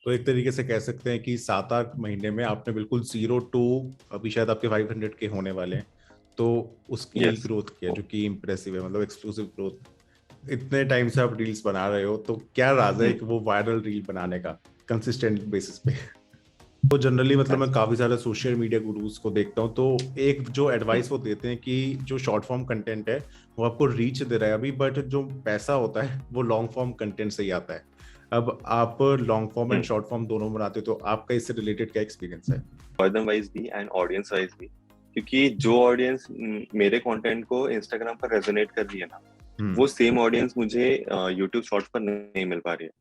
तो एक तरीके से कह सकते हैं कि 7-8 महीने में आपने बिल्कुल 0 to अभी शायद आपके 500 के होने वाले हैं, तो उसकी यस। ग्रोथ किया जो कि इम्प्रेसिव है, मतलब एक्सक्लूसिव ग्रोथ। इतने टाइम से आप रील्स बना रहे हो, तो क्या राज है कि वो वायरल रील बनाने का कंसिस्टेंट बेसिस पे? तो जनरली मतलब मैं काफी सारे सोशल मीडिया गुरुज को देखता हूँ, तो एक जो एडवाइस वो देते हैं कि जो शॉर्ट फॉर्म कंटेंट है वो आपको रीच दे रहा है अभी, बट जो पैसा होता है वो लॉन्ग फॉर्म कंटेंट से ही आता है। अब आप long form and short form दोनों बनाते हो, तो आपका इससे रिलेटेड क्या एक्सपीरियंस है? ऑर्गन वाइज भी एंड ऑडियंस वाइज भी, क्योंकि जो ऑडियंस मेरे कंटेंट को इंस्टाग्राम पर रेजोनेट कर रही है ना, वो सेम ऑडियंस मुझे यूट्यूब शॉर्ट्स पर नहीं मिल पा रही है।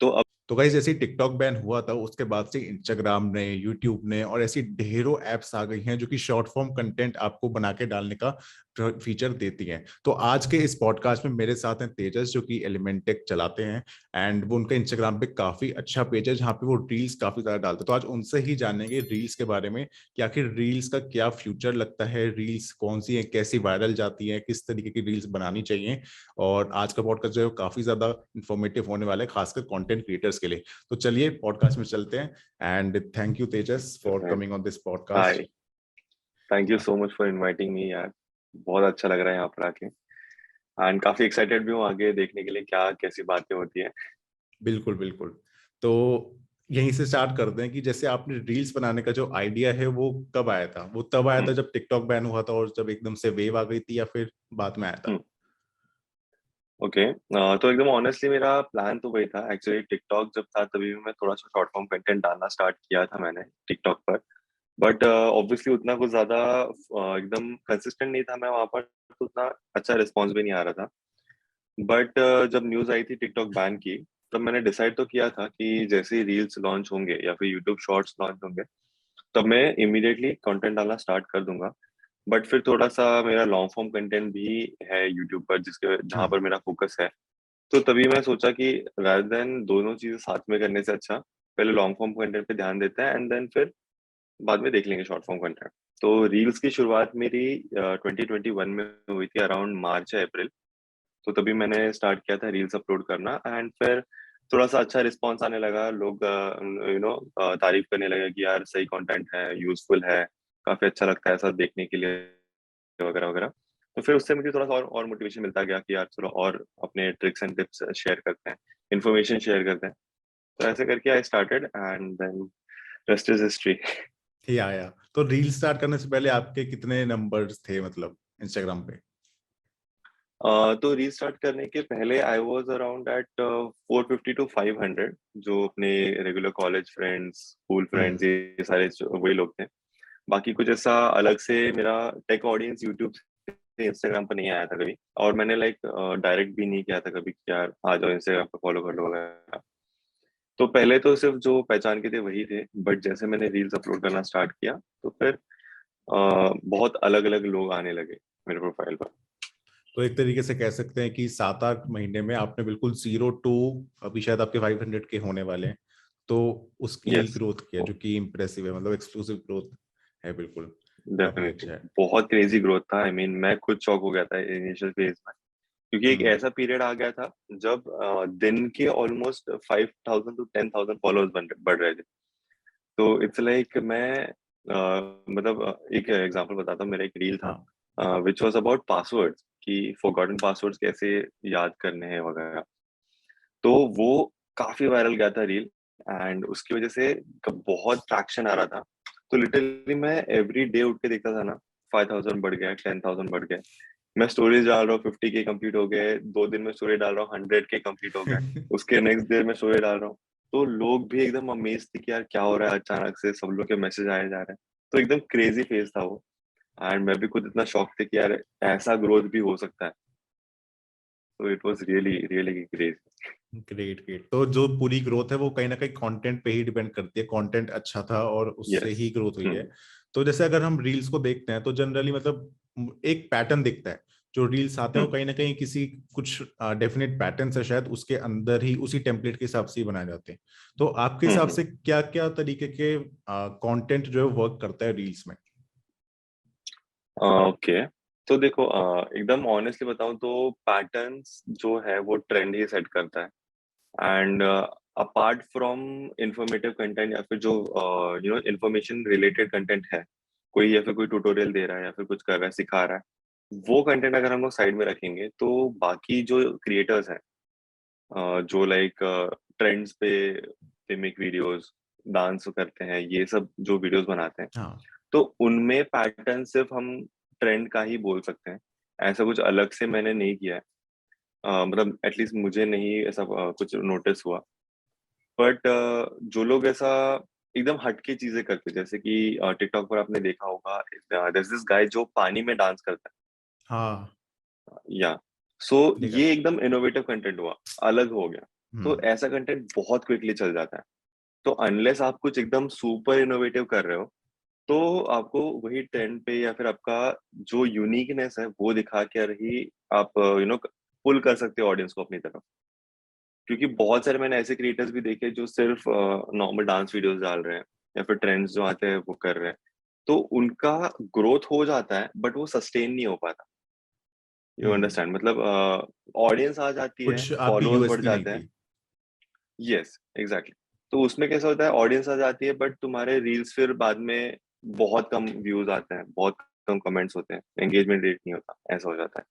तो अब तो गाइस जैसे टिकटॉक बैन हुआ था उसके बाद से इंस्टाग्राम ने, यूट्यूब ने और ऐसी ढेरों एप्स आ गई हैं जो कि शॉर्ट फॉर्म कंटेंट आपको बना के डालने का फीचर देती हैं। तो आज के इस पॉडकास्ट में मेरे साथ हैं तेजस, जो कि एलिमेंटेक चलाते हैं, एंड वो उनका इंस्टाग्राम पे काफी अच्छा पेज है जहाँ पे वो रील्स काफी ज्यादा डालते हैं। तो आज उनसे ही जानेंगे रील्स के बारे में कि आखिर रील्स का क्या फ्यूचर लगता है, रील्स कौन सी है, कैसी वायरल जाती है, किस तरीके की रील्स बनानी चाहिए। और आज का पॉडकास्ट जो है काफी ज्यादा इंफॉर्मेटिव होने वाला है, खासकर कंटेंट क्रिएटर्स के लिए। तो चलिए पॉडकास्ट में चलते हैं, and thank you Tejas for coming on this hi, podcast. Thank you so much for inviting me यार। बहुत अच्छा लग रहा है यहाँ पर आके, एंड काफी एक्साइटेड भी हूँ आगे देखने के लिए क्या कैसी बातें होती है। बिल्कुल बिल्कुल। तो यहीं से स्टार्ट करते हैं कि जैसे आपने रील्स बनाने का जो आइडिया है वो कब आया था? वो तब आया था जब टिकटॉक बैन हुआ था और जब एकदम से वेव आ गई थी, या फिर बाद में आया था? ओके, तो एकदम ऑनेस्टली मेरा प्लान तो वही था एक्चुअली। टिकटॉक जब था तभी भी मैं थोड़ा सा शॉर्ट फॉर्म कंटेंट डालना स्टार्ट किया था मैंने टिकटॉक पर। बट ऑब्वियसली उतना कुछ ज्यादा एकदम कंसिस्टेंट नहीं था मैं वहां पर, तो उतना अच्छा रिस्पॉन्स भी नहीं आ रहा था। बट जब न्यूज आई थी टिकटॉक बैन की, तब मैंने डिसाइड तो किया था कि जैसे ही रील्स लॉन्च होंगे या फिर यूट्यूब शॉर्ट्स लॉन्च होंगे, तब मैं इमीडिएटली कंटेंट डालना स्टार्ट कर दूंगा। बट फिर थोड़ा सा मेरा लॉन्ग फॉर्म कंटेंट भी है यूट्यूब पर जिसके जहाँ हम्म। पर मेरा फोकस है। तो तभी मैं सोचा कि rather देन दोनों चीजें साथ में करने से अच्छा पहले लॉन्ग फॉर्म कंटेंट पे ध्यान देते हैं एंड देन फिर बाद में देख लेंगे शॉर्ट फॉर्म कंटेंट। तो रील्स की शुरुआत मेरी 2021 में हुई थी, अराउंड मार्च या अप्रैल। तो तभी मैंने स्टार्ट किया था रील्स अपलोड करना, एंड फिर थोड़ा सा अच्छा रिस्पॉन्स आने लगा। लोग तारीफ करने लगे कि यार सही कंटेंट है, यूजफुल है, काफी अच्छा लगता है ऐसा देखने के लिए, वगैरह वगैरह। तो फिर उससे मुझे थोड़ा सा और मोटिवेशन मिलता गया कि यार चलो और अपने ट्रिक्स एंड टिप्स शेयर करते हैं, इन्फॉर्मेशन शेयर करते हैं। तो ऐसे करके I started and then rest is history. या तो रील स्टार्ट करने से पहले आपके कितने नंबर्स थे, मतलब इंस्टाग्राम पे? तो रीस्टार्ट करने के पहले I was around eight 450 to 500, जो अपने regular college friends, school friends, hmm. ये सारे वही लोग थे। बाकी कुछ ऐसा अलग से मेरा टेक ऑडियंस यूट्यूब से इंस्टाग्राम पर नहीं आया था कभी, और मैंने लाइक डायरेक्ट भी नहीं किया था कभी कि यार आ जाओ इंस्टाग्राम पर फॉलो कर लो वगैरह। तो पहले तो सिर्फ जो पहचान के थे वही थे, बट जैसे मैंने रील्स अपलोड करना स्टार्ट किया तो फिर बहुत अलग अलग लोग आने लगे मेरे प्रोफाइल पर। तो एक तरीके से कह सकते हैं कि 7-8 महीने में आपने बिल्कुल 0 to अभी शायद आपके 500 के होने वाले हैं, तो उसकी यस, ग्रोथ किया जो कि इम्प्रेसिव है, मतलब एक्सक्लूसिव ग्रोथ है। बिल्कुल, काफी डेफिनेटली अच्छा है। बहुत क्रेजी ग्रोथ था। आई मीन मैं खुद शॉक हो गया था इनिशियल फेज में, क्योंकि एक हम्म। ऐसा पीरियड आ गया था जब दिन के ऑलमोस्ट 5,000 to 10,000 फॉलोअर्स बढ़ रहे थे। तो इट्स लाइक मैं मतलब एक एग्जांपल बताता हूँ। मेरा एक रील था हाँ। विच वाज अबाउट पासवर्ड्स, कि फॉरगॉटन पासवर्ड्स कैसे याद करने हैं वगैरह। तो वो काफी वायरल गया था रील, एंड उसकी वजह से बहुत ट्रैक्शन आ रहा था। तो लिटरली मैं एवरी डे उठ के देखता था ना, 5,000 बढ़ गया, 10,000 बढ़ गया। मैं स्टोरीज डाल रहा हूँ, 50K कंप्लीट हो गए, 2 दिन में स्टोरी डाल रहा हूँ, 100K कंप्लीट हो गए। उसके नेक्स्ट डे में स्टोरी डाल रहा हूँ, तो लोग भी एकदम अमेज थे कि यार क्या हो रहा है, अचानक से सब लोग के मैसेज आए जा रहे हैं। तो एकदम क्रेजी फेज था वो, एंड मैं भी खुद इतना शॉक थे कि यार ऐसा ग्रोथ भी हो सकता है। तो it was really really great. Great great. तो जो पूरी ग्रोथ है वो कहीं ना कहीं कंटेंट पे ही डिपेंड करती है, कंटेंट अच्छा था और उससे यस। ही ग्रोथ हुई है। तो जैसे अगर हम रील्स को देखते हैं तो जनरली मतलब एक पैटर्न दिखता है। जो रील्स आते हैं वो कहीं ना कहीं किसी कुछ डेफिनेट पैटर्न है, शायद उसके अंदर ही उसी टेम्पलेट के हिसाब से ही बनाए जाते हैं। तो आपके हिसाब से क्या क्या तरीके के कंटेंट जो है वर्क करता है रील्स में? ओके, तो देखो एकदम ऑनेस्टली बताऊं तो पैटर्न्स जो है वो ट्रेंड ही सेट करता है। And apart from informative content या फिर जो इंफॉर्मेशन रिलेटेड कंटेंट है, कोई या फिर कोई ट्यूटोरियल दे रहा है या फिर कुछ कर रहा है, सिखा रहा है, वो कंटेंट अगर हम लोग साइड में रखेंगे तो बाकी जो क्रिएटर्स हैं, जो लाइक ट्रेंड्स पे दे मेक वीडियोस, डांस करते हैं, ये सब जो वीडियोस बनाते हैं, हाँ तो उनमें पैटर्न सिर्फ हम ट्रेंड का ही बोल सकते हैं। ऐसा कुछ अलग से मैंने नहीं किया है। मतलब एटलीस्ट मुझे नहीं ऐसा कुछ नोटिस हुआ। बट जो लोग ऐसा एकदम हटके चीजें करते हैं, जैसे कि टिकटॉक पर आपने देखा होगा, there's this guy जो पानी में डांस करता हाँ है, या सो देखा। ये एकदम इनोवेटिव कंटेंट हुआ, अलग हो गया। तो हम्म ऐसा कंटेंट बहुत क्विकली चल जाता है। तो अनलेस आप कुछ एकदम सुपर इनोवेटिव कर रहे हो, तो आपको वही ट्रेंड पे या फिर आपका जो यूनिकनेस है वो दिखा कर ही आप पुल कर सकते हो ऑडियंस को अपनी तरफ। क्योंकि बहुत सारे मैंने ऐसे क्रिएटर्स भी देखे जो सिर्फ नॉर्मल डांस वीडियोस डाल रहे हैं या फिर ट्रेंड्स जो आते हैं वो कर रहे हैं, तो उनका ग्रोथ हो जाता है बट वो सस्टेन नहीं हो पाता। यू हम्म अंडरस्टैंड, मतलब ऑडियंस आ जाती है, कुछ आपकी फॉलोअर्स बढ़ यूएसपी नहीं जाते हैं। थी। Yes, exactly. तो उसमें कैसा होता है, ऑडियंस आ जाती है बट तुम्हारे रील्स फिर बाद में बहुत कम व्यूज आते हैं, बहुत कम कमेंट्स होते हैं, एंगेजमेंट रेट नहीं होता, ऐसा हो जाता है।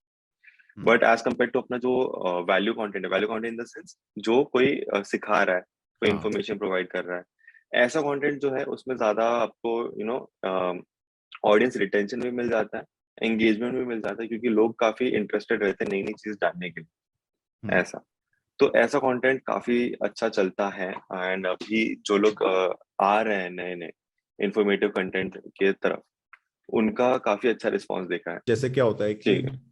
हम्म बट एज कम्पेयर टू अपना जो वैल्यू कंटेंट है, value content in the sense जो कोई सिखा रहा है, कोई हाँ इन्फॉर्मेशन प्रोवाइड कर रहा है, ऐसा कंटेंट जो है उसमें ज्यादा आपको ऑडियंस रिटेंशन भी मिल जाता है, एंगेजमेंट भी मिल जाता है, क्योंकि लोग काफी इंटरेस्टेड रहते हैं नई नई चीज जानने के लिए। हम्म ऐसा, तो ऐसा कंटेंट काफी अच्छा चलता है। एंड अभी जो लोग आ रहे हैं नए नए इंफॉर्मेटिव कंटेंट के तरफ, उनका काफी अच्छा रिस्पांस देखा है। जैसे क्या होता है कि ठीक है।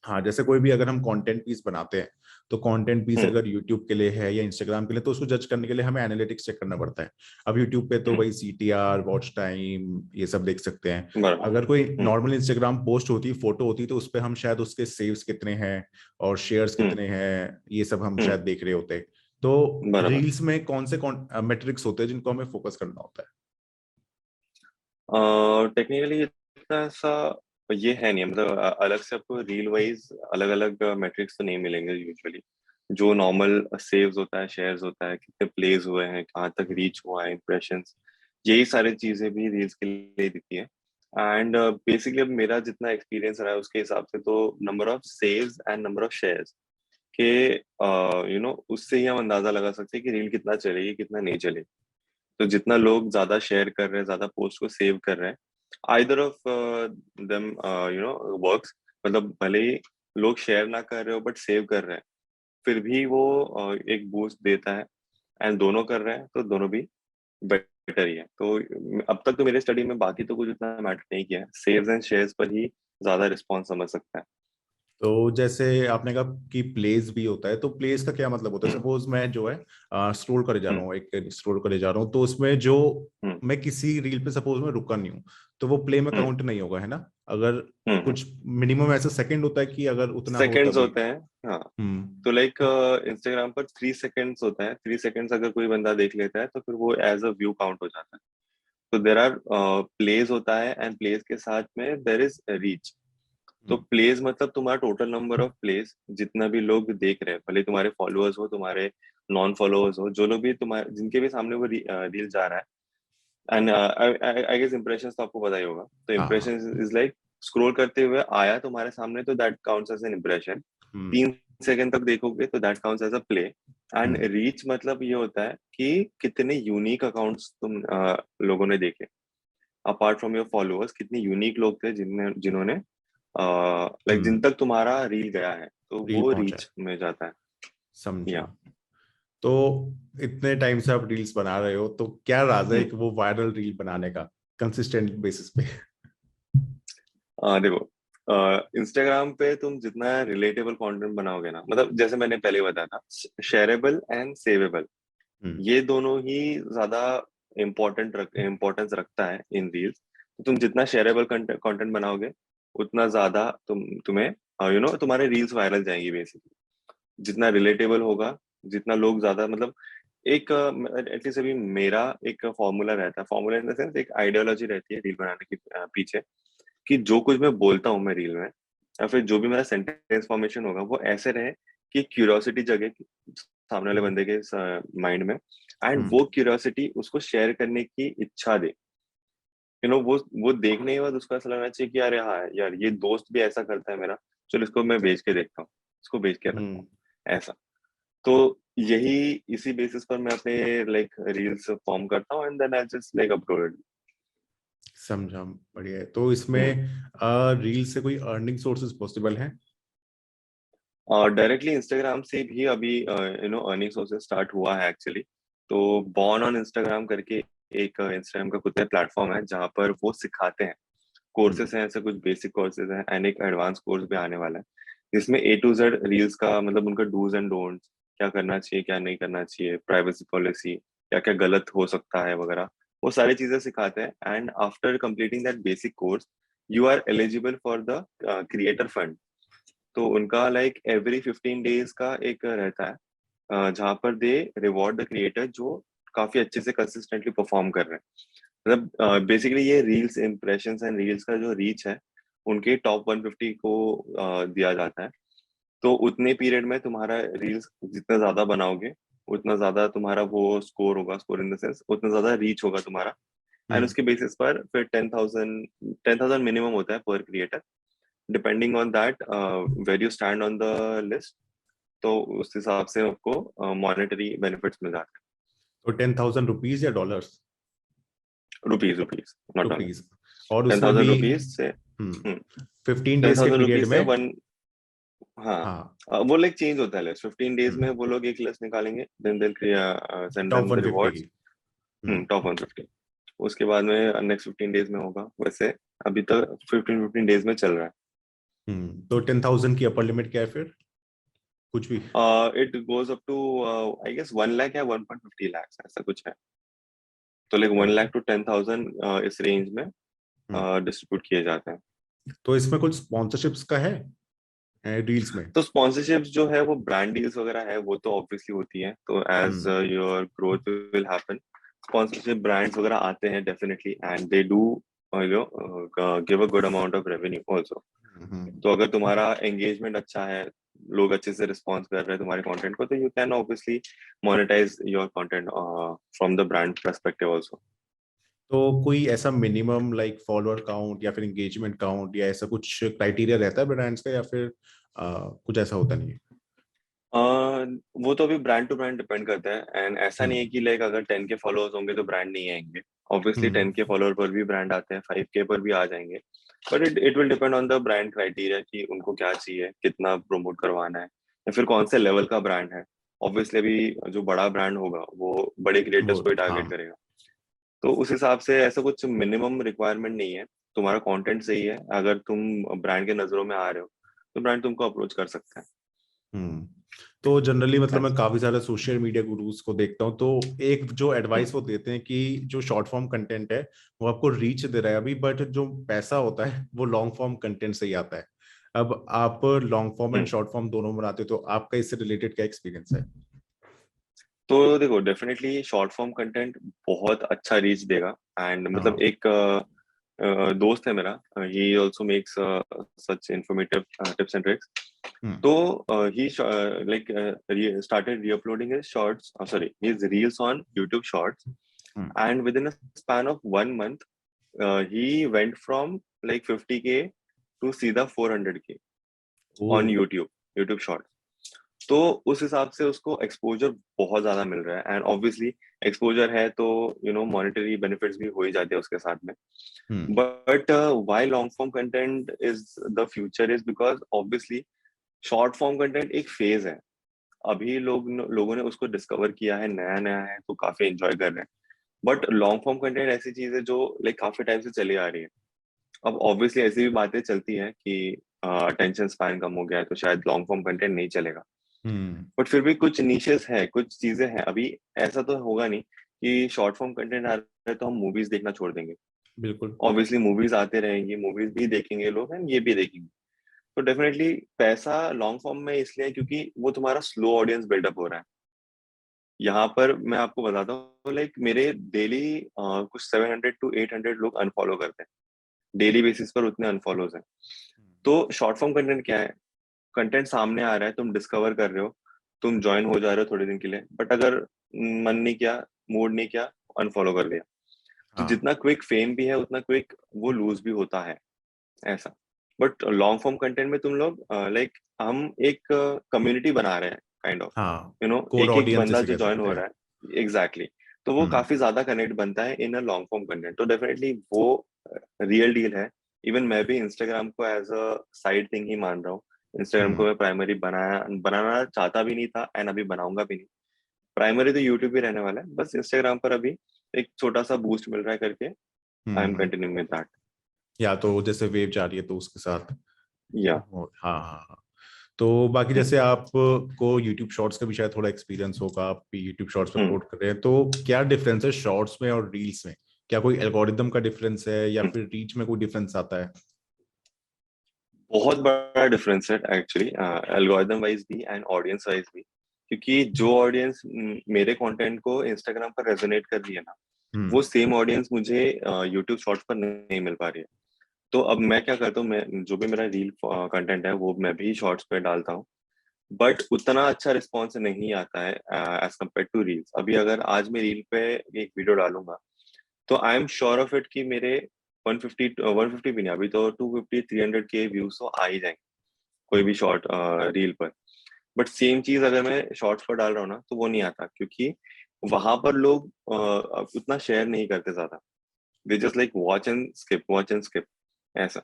हाँ जैसे कोई भी अगर हम कंटेंट पीस बनाते हैं तो कंटेंट पीस हम्म। अगर यूट्यूब के लिए है या इंस्टाग्राम के लिए, तो उसको जज करने के लिए हमें एनालिटिक्स चेक करना पड़ता है। अब यूट्यूब पे तो हम्म। वही CTR, वॉच टाइम, ये सब देख सकते हैं। बराबर। अगर कोई हम्म। नॉर्मल इंस्टाग्राम पोस्ट होती, फोटो होती, तो उस पर हम शायद उसके सेव्स कितने हैं और शेयर्स हम्म। कितने हैं, ये सब हम हम्म। शायद देख रहे होते हैं। तो बराबर। रील्स में कौन से मेट्रिक्स होते हैं जिनको हमें फोकस करना होता है? टेक्निकली इतना सा ये है नहीं, मतलब अलग से आपको रील वाइज अलग अलग मेट्रिक्स तो नहीं मिलेंगे यूजुअली। जो नॉर्मल सेव्स होता है, शेयर्स होता है, कितने प्लेज हुए हैं, कहाँ तक रीच हुआ है, इम्प्रेशंस, यही सारी चीजें भी रील्स के लिए दिखती है। एंड बेसिकली अब मेरा जितना एक्सपीरियंस रहा है उसके हिसाब से तो number of saves and number of shares के उससे ही हम अंदाजा लगा सकते हैं कि रील कितना चलेगी, कितना नहीं चलेगी। तो जितना लोग ज्यादा शेयर कर रहे हैं, ज्यादा पोस्ट को सेव कर रहे हैं, आइदर ऑफ देम वर्क्स, मतलब भले ही लोग शेयर ना कर रहे हो बट सेव कर रहे हैं, फिर भी वो एक बूस्ट देता है। एंड दोनों कर रहे हैं तो दोनों भी बेटर ही है। तो अब तक तो मेरे स्टडी में बाकी तो कुछ इतना मैटर नहीं किया है, सेव्स एंड शेयर्स पर ही ज्यादा रिस्पॉन्स समझ सकता है। तो जैसे आपने कहा कि प्लेस भी होता है, तो प्लेस का क्या मतलब होता है? हम्म। सपोज मैं जो है स्क्रॉल करे जा रहा हम्म। हूँ, एक स्क्रॉल करे जा रहा हूँ, तो उसमें जो हम्म। मैं किसी रील पे सपोज मैं रुका नहीं हूँ, तो वो प्ले में हम्म। काउंट नहीं होगा, है ना? अगर हम्म। कुछ मिनिमम ऐसा सेकंड होता है कि अगर उतना हो सेकेंड्स तभी। होते हैं। हाँ, हम्म तो लाइक इंस्टाग्राम पर 3 सेकेंड्स होता है, 3 सेकेंड्स अगर कोई बंदा देख लेता है तो फिर वो एज अ व्यू काउंट हो जाता है। तो देर आर प्लेस होता है एंड प्लेस के साथ में देर इज रीच। तो हम्म प्लेस मतलब तुम्हारा टोटल नंबर ऑफ प्लेस, जितना भी लोग देख रहे हैं, भले तुम्हारे फॉलोअर्स हो, तुम्हारे नॉन फॉलोअर्स हो, जो लोग भी तुम्हारे जिनके भी सामने वो रील जा रहा है। एंड आई गेस इंप्रेशन तो आपको पता ही होगा। तो हाँ इंप्रेशन इज लाइक स्क्रॉल करते हुए आया तुम्हारे सामने तो that counts as an impression. Hmm 3 second तक देखोगे तो that counts as a play. And hmm reach मतलब ये होता है कि कितने यूनिक अकाउंट्स तुम लोगों ने देखे, अपार्ट फ्रॉम योर फॉलोअर्स, कितने यूनिक लोग थे जिन्होंने लाइक जिन हम्म तक तुम्हारा रील गया है, तो रील वो पहुंचा है, रीच में जाता है। समझा। या तो इतने टाइम से आप रील्स बना रहे हो, तो क्या राज है हम्म। एक वो वायरल रील बनाने का कंसिस्टेंट बेसिस पे? देखो, इंस्टाग्राम पे तुम जितना रिलेटेबल कंटेंट बनाओगे ना, मतलब जैसे मैंने पहले बताया था, शेयरेबल एंड सेवेबल, हम्म ये दोनों ही ज्यादा इम्पोर्टेंस रखता है इन रील्स। तो तुम जितना शेयरेबल कंटेंट बनाओगे, उतना ज्यादा तुम्हें तुम्हारे रील्स वायरल जाएंगी बेसिकली। जितना रिलेटेबल होगा, जितना लोग ज्यादा, मतलब एक एटलीस्ट अभी मेरा एक फॉर्मूला रहता है, फॉर्मूला इन द सेंस एक आइडियोलॉजी रहती है रील बनाने के पीछे, कि जो कुछ मैं बोलता हूँ मैं रील में, या फिर जो भी मेरा सेंटेंस फॉर्मेशन होगा, वो ऐसे रहे कि क्यूरियोसिटी जगे सामने वाले बंदे के माइंड में, एंड वो क्यूरियोसिटी उसको शेयर करने की इच्छा दे। वो देखने के बाद उसको ऐसा लगना चाहिए कि अरे हाँ यार, ये दोस्त भी ऐसा करता है मेरा, चलो इसको मैं बेच के देखता हूँ, इसको बेच के रखता हूँ, ऐसा। तो यही इसी बेसिस पर मैं अपने लाइक रील्स फॉर्म करता हूँ, and then I just like upload. समझा, बढ़िया है। तो इसमें रील से कोई अर्निंग सोर्सेज पॉसिबल हैं? और डायरेक्टली इंस्टाग्राम से भी अभी अर्निंग सोर्सेज स्टार्ट हुआ है एक्चुअली। तो बॉर्न ऑन इंस्टाग्राम करके एक इंस्टाग्राम का खुद का प्लेटफॉर्म है जहाँ पर वो सिखाते हैं, कोर्सेज हैं, ऐसे कुछ बेसिक कोर्सेज हैं, एंड एक एडवांस कोर्स भी आने वाला है जिसमें A to Z रील्स का मतलब उनका डूज एंड डोंट्स, क्या करना चाहिए क्या नहीं करना चाहिए, प्राइवेसी पॉलिसी, क्या क्या गलत हो सकता है वगैरह, वो सारी चीजें सिखाते हैं। And after completing that basic course you are eligible for the creator fund. तो उनका लाइक एवरी 15 डेज का एक रहता है, जहाँ पर दे रिवॉर्ड द क्रिएटर जो काफी अच्छे से कंसिस्टेंटली परफॉर्म कर रहे हैं। मतलब बेसिकली ये रील्स इम्प्रेशंस एंड रील्स का जो रीच है उनके टॉप 150 को दिया जाता है। तो उतने पीरियड में तुम्हारा रील्स जितना ज्यादा बनाओगे उतना ज्यादा तुम्हारा वो स्कोर होगा, स्कोर इन द सेंस उतना ज्यादा रीच होगा तुम्हारा। And hmm. उसके बेसिस पर फिर 10,000 मिनिमम होता है पर creator, depending on that where you stand on the list. तो उस हिसाब से आपको मॉनेटरी बेनिफिट्स मिल जाते तो 10,000 रुपीज या डॉलर्स? हैं। Rupees, rupees not dollar. Rupees. और टेन उसमें थाउजेंड भी रुपीज से 15 डेज के 10,000 पीरियड रुपीज में। से वन। हाँ, हाँ। वो लाइक चेंज होता है लिस्ट। 15 डेज में वो लोग एक लिस्ट निकालेंगे, then they send top them the 150 rewards. की। हम्म। टॉप 150। उसके बाद में नेक्स्ट 15 डेज में होगा वैसे। अभी तक 15 डेज में चल रहा है। तो 10,000 की अपर लिमिट क्या है फिर? कुछ भी? It goes up to I guess 1 lakh या 1.50 लाख ऐसा कुछ है। तो लाइक 1 लाख टू 10,000 इस रेंज में हम्म। डिस्ट्रीब्यूट किए जाते हैं। तो इसमें कुछ स्पॉन्सरशिप्स का है डील्स में? तो स्पॉन्सरशिप्स जो है वो ब्रांड डील्स वगैरह है, वो तो ऑब्वियसली होती है। तो as hmm. Your growth will happen, sponsorship brands वगैरह आते हैं definitely, and they do give a good amount of revenue also. Hmm. तो अगर तुम्हारा एंगेजमेंट अच्छा है, लोग अच्छे से रिस्पॉन्स कर रहे हैं तुम्हारे कंटेंट को, तो you can obviously monetise your content from the brand perspective also. तो कोई ऐसा मिनिमम लाइक फॉलोअर काउंट या फिर एंगेजमेंट काउंट या ऐसा कुछ क्राइटेरिया रहता है ब्रांड्स का, या फिर कुछ ऐसा होता नहीं है? वो तो अभी ब्रांड टू ब्रांड डिपेंड करता है, एंड ऐसा नहीं है हम्म। कि लाइक अगर 10K फॉलोअर्स होंगे तो ब्रांड नहीं आएंगे। ऑब्वियसली हम्म। 10K फॉलोअर पर भी ब्रांड आते हैं, 5K पर भी आ जाएंगे। But it will depend on the brand criteria कि उनको क्या चाहिए, कितना प्रमोट करवाना है, या फिर कौन से लेवल का ब्रांड है। ऑब्वियसली अभी जो बड़ा ब्रांड होगा वो बड़े क्रिएटर्स वो को ही हाँ। टारगेट करेगा। तो उस हिसाब से ऐसा कुछ मिनिमम रिक्वायरमेंट नहीं है। तुम्हारा कंटेंट सही है, अगर तुम ब्रांड के नजरों में आ रहे हो, तो ब्रांड तुमको अप्रोच कर सकता हम्म। तो जनरली मतलब है। मैं काफी सारे सोशल मीडिया गुरुज को देखता हूँ, तो एक जो हम्म, एडवाइस वो देते हैं कि जो शॉर्ट फॉर्म कंटेंट है वो आपको रीच दे रहा है अभी, बट जो पैसा होता है वो लॉन्ग फॉर्म कंटेंट से ही आता है। अब आप long form and hmm. Short form दोनों बनाते हो, तो आपका इससे रिलेटेड क्या एक्सपीरियंस है? तो देखो, डेफिनेटली शॉर्ट फॉर्म कंटेंट बहुत अच्छा रीच देगा। एंड मतलब हाँ। एक दोस्त है मेरा, he also makes such informative tips and tricks. Hmm. तो he like started re-uploading his shorts, sorry, his reels on YouTube Shorts, hmm. and within a span of 1 month, he went from like 50K to सीधा 400K O. on YouTube Shorts। तो उस हिसाब से उसको exposure बहुत ज्यादा मिल रहा है, एंड ऑब्वियसली एक्सपोजर है तो मॉनेटरी बेनिफिट्स भी हो ही जाते हैं उसके साथ में। Hmm. But why long form content is the future is because obviously short form content एक फेज है। अभी लोगों ने उसको डिस्कवर किया है, नया नया है, तो काफी एंजॉय कर रहे हैं। बट लॉन्ग फॉर्म कंटेंट ऐसी चीज है जो लाइक काफी टाइम से चली आ रही है। अब ऑब्वियसली ऐसी भी बातें चलती हैं कि अटेंशन स्पैन कम हो गया है तो शायद लॉन्ग फॉर्म कंटेंट नहीं चलेगा। हम्म। बट फिर भी कुछ निशेस है, कुछ चीजें हैं अभी। ऐसा तो होगा नहीं कि शॉर्ट फॉर्म कंटेंट आ रहा है तो हम मूवीज देखना छोड़ देंगे। बिल्कुल। ऑब्वियसली मूवीज आते रहेंगी, मूवीज भी देखेंगे लोग, एंड ये भी देखेंगे। तो डेफिनेटली पैसा लॉन्ग फॉर्म में इसलिए है क्योंकि वो तुम्हारा स्लो ऑडियंस बिल्डअप हो रहा है। यहाँ पर मैं आपको बताता हूँ, लाइक मेरे डेली कुछ 700 to 800 लोग अनफॉलो करते हैं। डेली बेसिस पर उतने अनफॉलोज हैं। तो शॉर्ट फॉर्म कंटेंट क्या है? कंटेंट सामने आ रहा है, तुम डिस्कवर कर रहे हो, तुम ज्वाइन हो जा रहे हो थोड़े दिन के लिए, बट अगर मन नहीं किया, मूड नहीं किया, अनफॉलो कर दिया। तो हाँ जितना क्विक फेम भी है उतना क्विक वो लूज भी होता है, ऐसा। बट लॉन्ग फॉर्म कंटेंट में तुम लोग लाइक हम एक कम्युनिटी बना रहे हैं, काइंड ऑफ, हाँ, यू नो, कोर एक एक ऑडियंस बंदा जिसे जो कह ज्वाइन सकते हो हैं। रहा है, एग्जैक्टली तो वो हम्म काफी ज्यादा कनेक्ट बनता है in a long form content, तो डेफिनेटली वो रियल डील है। इवन मैं भी इंस्टाग्राम को एज अ साइड थिंग ही मान रहा हूँ। इंस्टाग्राम को हम्म मैं प्राइमरी बनाना चाहता भी नहीं था, एंड अभी बनाऊंगा भी नहीं। प्राइमरी तो यूट्यूब ही रहने वाला है, बस इंस्टाग्राम पर अभी एक छोटा सा बूस्ट मिल रहा है करके I am hmm. Continuing with that. या तो जैसे वेव जा रही है तो उसके साथ या हाँ हाँ हाँ। तो बाकी जैसे आपको यूट्यूब शॉर्ट्स का भी शायद थोड़ा एक्सपीरियंस होगा, आप भी यूट्यूब शॉर्ट्स पे अपलोड कर रहे हैं, तो क्या डिफरेंस है शॉर्ट्स में और रील्स में? क्या कोई एल्गोरिदम का डिफरेंस है या फिर रीच में कोई डिफरेंस आता है? बहुत बड़ा डिफरेंस है एक्चुअली, एल्गोरिदम वाइज भी एंड ऑडियंस वाइज भी, क्योंकि जो ऑडियंस मेरे कंटेंट को इंस्टाग्राम पर रेजोनेट कर रही है ना, हम्म वो सेम ऑडियंस मुझे यूट्यूब शॉर्ट्स पर नहीं मिल पा रही है। तो अब मैं क्या करता हूँ, मैं जो भी मेरा रील कंटेंट है वो मैं भी शॉर्ट्स पे डालता हूँ, बट उतना अच्छा रिस्पॉन्स नहीं आता है एज कम्पेयर टू रील्स। अभी अगर आज मैं रील पे एक वीडियो डालूंगा, तो I am sure of it कि मेरे 150 भी नहीं, अभी तो 250 300 के व्यूज तो आ ही जाएंगे कोई हम्म भी शॉर्ट रील पर। बट सेम चीज अगर मैं शॉर्ट्स पर डाल रहा हूँ ना, तो वो नहीं आता, क्योंकि वहां पर लोग उतना शेयर नहीं करते ज्यादा। They just like watch and skip, ऐसा।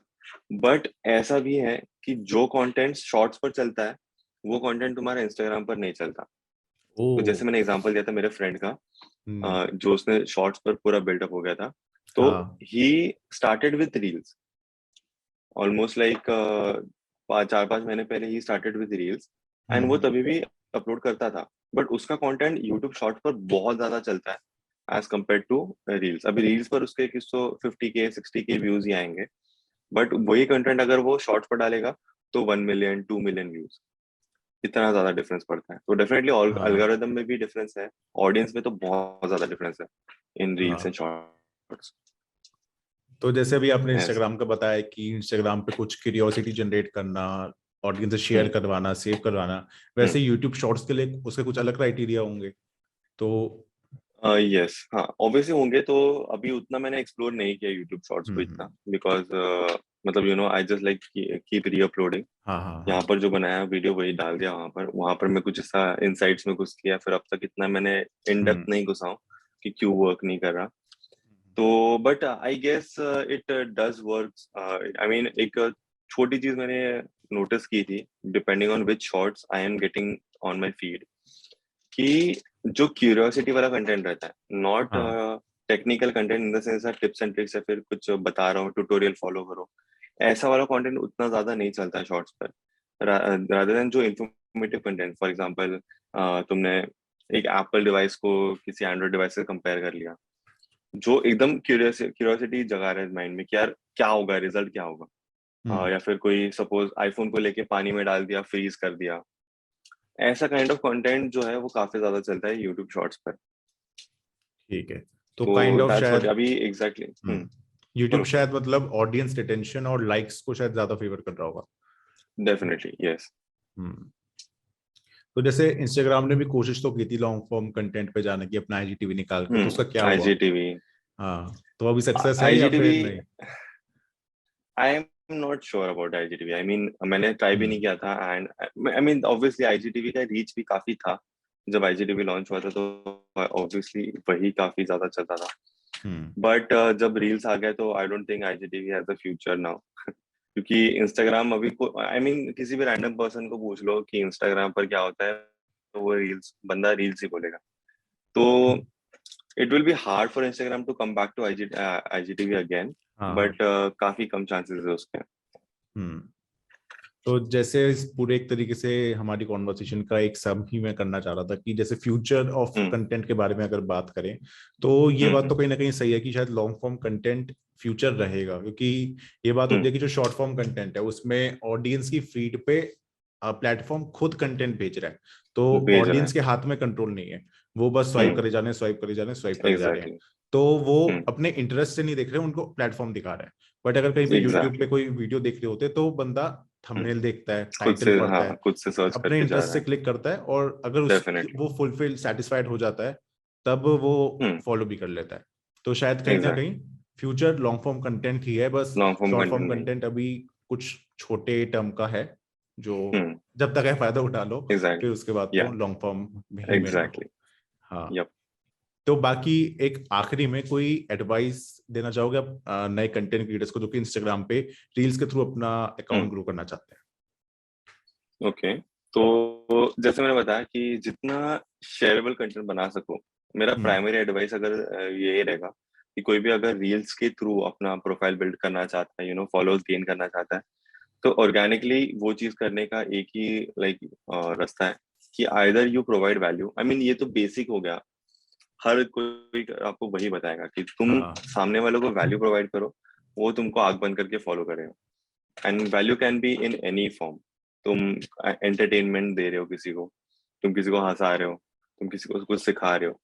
बट ऐसा भी है कि जो कंटेंट शॉर्ट्स पर चलता है, वो कंटेंट तुम्हारे इंस्टाग्राम पर नहीं चलता। ओ तो जैसे मैंने एग्जांपल दिया था मेरे फ्रेंड का, हम्म जो उसने शॉर्ट्स पर पूरा बिल्डअप हो गया था, तो हाँ he started with reels almost like 4-5 महीने पहले he started with reels, and वो हम्म तभी भी अपलोड करता था। बट उसका कंटेंट यूट्यूब शॉर्ट पर बहुत ज्यादा चलता है एज कम्पेयर टू रील्स। अभी रील्स पर उसके 150 के 60 के व्यूज ही आएंगे, बट वही कंटेंट अगर वो शॉर्ट्स पर डालेगा तो 1 मिलियन 2 मिलियन व्यूज, इतना ज्यादा डिफरेंस पड़ता है। तो डेफिनेटली हाँ एल्गोरिदम में भी डिफरेंस है, ऑडियंस में तो बहुत ज्यादा डिफरेंस है इन रील्स हाँ। एंड शॉर्ट्स, तो जैसे अभी आपने ऐसा। इंस्टाग्राम का बताया कि इंस्टाग्राम पे कुछ क्यूरियोसिटी जनरेट करना, ऑडियंस से शेयर हम्म करवाना, सेव करवाना, हम्म। वैसे यूट्यूब शॉर्ट्स के लिए उसके कुछ अलग क्राइटेरिया होंगे तो? यस, हाँ, ऑब्वियसली होंगे। तो अभी उतना मैंने एक्सप्लोर नहीं किया यूट्यूब शॉर्ट्स को इतना, हम्म। बिकॉज मतलब you know I just like keep री अपलोडिंग। हाँ हाँ यहाँ हाँ। पर जो बनाया वीडियो वही डाल दिया, वहां पर मैं कुछ ऐसा इनसाइट्स में घुस किया, फिर अब तक इतना मैंने इन डेप्थ हम्म नहीं घुसा हूँ कि क्यों वर्क नहीं कर रहा। तो but I guess it does work. I mean एक छोटी चीज मैंने नोटिस की थी, depending on which shorts I am getting on my feed, कि जो क्यूरियोसिटी वाला कंटेंट रहता है, नॉट हाँ technical content in the sense tips and tricks या फिर कुछ बता रहा हूँ ट्यूटोरियल फॉलो करो, ऐसा वाला कंटेंट उतना ज्यादा नहीं चलता है शॉर्ट्स पर। रादर देन जो इंफॉर्मेटिव कंटेंट, फॉर एग्जांपल तुमने एक एप्पल डिवाइस को किसी एंड्रॉइड डिवाइस से कंपेयर कर लिया, जो एकदम क्यूरियोसिटी जगा रहा है माइंड में कि यार क्या होगा, रिजल्ट क्या होगा। हम्म। या फिर कोई सपोज आईफोन को लेके पानी में डाल दिया, फ्रीज कर दिया, ऐसा काइंड ऑफ कंटेंट जो है वो काफी ज्यादा चलता है यूट्यूब शॉर्ट्स पर। ठीक है। तो तो काइंड ऑफ दैट्स व्हाट शायद अभी एग्जैक्टली। यूट्यूब बोलो। शायद मतलब ऑडियंस रिटेंशन और लाइक्स को शायद ज्यादा फेवर कर रहा होगा। Definitely yes. हम्म। तो जैसे इंस्टाग्राम ने भी कोशिश तो की थी लॉन्ग फॉर्म कंटेंट पे जाने की अपना आईजीटीवी निकाल के, तो उसका क्या हुआ? आईजीटीवी, हाँ, तो अभी सक्सेस है या आईजीटीवी फिर नहीं? I am not sure about IGTV. I mean मैंने ट्राई भी नहीं हम्म किया था, and I mean obviously IGTV का रीच भी काफी था जब आईजीटीवी लॉन्च हुआ था, तो ऑब्वियसली वही काफी ज्यादा चलता था। हम्म बट जब रील्स आ गए तो I don't think IGTV has a future now, क्योंकि इंस्टाग्राम अभी को आई मीन किसी भी रैंडम पर्सन को पूछ लो कि इंस्टाग्राम पर क्या होता है, तो वो बंदा रील्स ही बोलेगा। तो it will be hard for Instagram to come back to IGTV again, हाँ हाँ। बट काफी कम चांसेस है उसके। हम्म। तो जैसे इस पूरे एक तरीके से हमारी कॉन्वर्सेशन का एक सब ही मैं करना चाह रहा था कि जैसे फ्यूचर ऑफ हम्म कंटेंट के बारे में अगर बात करें, तो ये बात हम्म तो कहीं ना कहीं सही है कि शायद लॉन्ग फॉर्म कंटेंट फ्यूचर रहेगा, क्योंकि ये बात होती हम्म है कि जो शॉर्ट फॉर्म कंटेंट है उसमें ऑडियंस की फीड पे प्लेटफॉर्म खुद कंटेंट भेज रहा है, तो भेज रहे ऑडियंस हैं। के हाथ में कंट्रोल नहीं है। वो बस स्वाइप करे जा रहे हैं, स्वाइप करे जा रहे हैं, स्वाइप करे जा रहे हैं। एग्जैक्टली। तो वो हम्म अपने इंटरेस्ट से नहीं देख रहे, उनको प्लेटफॉर्म दिखा रहा है। बट अगर कहीं पे यूट्यूब पे एग्जैक्टली। कोई वीडियो देख रहे होते तो बंदा थंबनेल देखता है, खुद टाइटल से, पढ़ता है, खुद से सर्च अपने करके जा इंटरेस्ट रहा से है। क्लिक करता है, और अगर डेफिनेटली। वो फुलफिल सेटिस्फाइड हो जाता है तब वो फॉलो भी कर लेता है। तो शायद कहीं ना एग्जैक्ट कहीं फ्यूचर लॉन्ग फॉर्म कंटेंट ही है, बस long form short form content नहीं। कंटेंट अभी कुछ छोटे टर्म का है, जो हम्म जब तक है फायदा उठा लो, फिर एग्जैक्टली। उसके बाद तो या लॉन्ग फॉर्म ही में रहो। एग्जैक्टली। हाँ। यप। तो बाकी एक आखिरी में कोई एडवाइस देना चाहोगे आप नए कंटेंट क्रिएटर्स को जो कि इंस्टाग्राम पे रील्स के थ्रू अपना अकाउंट ग्रो करना चाहते हैं? ओके, तो जैसे मैंने बताया कि जितना शेयरेबल कंटेंट बना सको, मेरा हम्म। प्राइमरी एडवाइस अगर ये रहेगा कि कोई भी अगर रील्स के थ्रू अपना प्रोफाइल बिल्ड करना चाहता है, फॉलोअर्स गेन करना चाहता है, तो ऑर्गेनिकली वो चीज करने का एक ही लाइक रास्ता है कि either you provide value. I mean ये तो बेसिक हो गया, हर कोई आपको वही बताएगा कि तुम हाँ। सामने वालों को वैल्यू प्रोवाइड करो, वो तुमको आंख बंद करके फॉलो करेगा। And value can be in any form. तुम एंटरटेनमेंट दे रहे हो किसी को, तुम किसी को हंसा रहे हो, तुम किसी को कुछ सिखा रहे हो,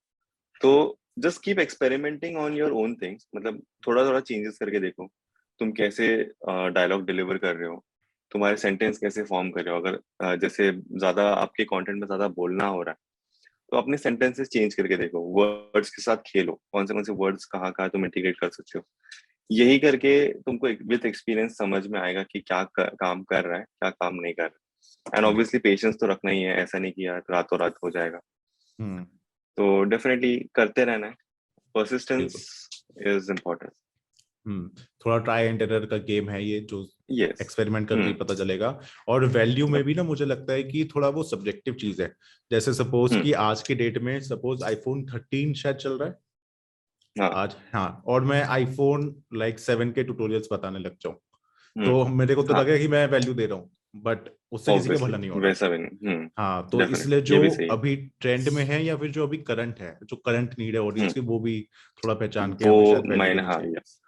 तो just keep experimenting on your own things. मतलब थोड़ा थोड़ा चेंजेस करके देखो, तुम कैसे डायलॉग डिलीवर कर रहे हो, तुम्हारे सेंटेंस कैसे फॉर्म कर रहे हो। अगर जैसे ज्यादा आपके कंटेंट में ज्यादा बोलना हो रहा है, तो अपने सेंटेंसेस चेंज करके देखो, वर्ड्स के साथ खेलो, कौन से वर्ड्स कहाँ कहाँ तुम इंटीग्रेट कर सकते हो। यही करके तुमको विद एक्सपीरियंस समझ में आएगा कि क्या काम कर रहा है, क्या काम नहीं कर रहा है। And hmm. ऑब्वियसली पेशेंस तो रखना ही है, ऐसा नहीं कि यार रातों रात हो जाएगा। हम्म। तो डेफिनेटली करते रहना है, बिल्कुल। Persistence is important. हम्म। थोड़ा ट्राई एंड एरर का गेम है ये, जो यस। एक्सपेरिमेंट करके ही हम्म पता चलेगा। और वैल्यू में भी ना मुझे लगता है कि थोड़ा वो सब्जेक्टिव चीज है। जैसे सपोज हम्म कि आज की डेट में सपोज आईफोन 13 शायद चल रहा है हाँ। आज, हाँ, और मैं आईफोन लाइक 7 के ट्यूटोरियल्स बताने लग जाऊं, हम्म तो मेरे को तो हाँ। लगेगा कि मैं वैल्यू दे रहा हूँ, बट उससे किसी का ऑब्वियसली भला नहीं हो रहा। वैसा भी नहीं। हाँ, तो इसलिए डेफिनेटली, जो ये भी सही है। अभी ट्रेंड में है या फिर जो अभी करंट है, जो करंट नीड है ऑडियंस हम्म की, वो भी थोड़ा पहचान के वो हमें शायद वैल्यू मायने, देनी हाँ, चाहिए। यस,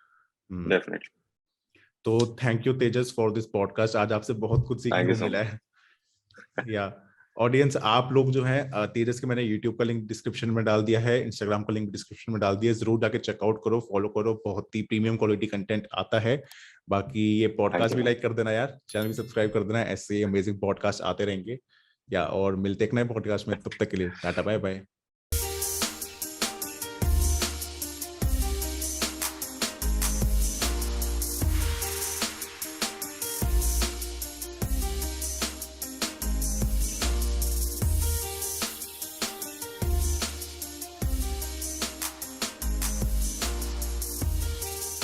हम्म। डेफिनेटली। तो thank you Tejas for this podcast, आज आपसे बहुत कुछ सीखने थैंक यू को सो मिला मच। है। या ऑडियंस, आप लोग जो है तेजस के मैंने यूट्यूब का लिंक डिस्क्रिप्शन में डाल दिया है, इंस्टाग्राम का लिंक डिस्क्रिप्शन में डाल दिया है, जरूर जाके चेकआउट करो, फॉलो करो, बहुत ही प्रीमियम क्वालिटी कंटेंट आता है। बाकी ये थैंक पॉडकास्ट यू भी मैम। लाइक कर देना यार, चैनल भी सब्सक्राइब कर देना, ऐसे अमेजिंग पॉडकास्ट आते रहेंगे। या और मिलते एक नए पॉडकास्ट में, तब तक के लिए टाटा बाय बाय।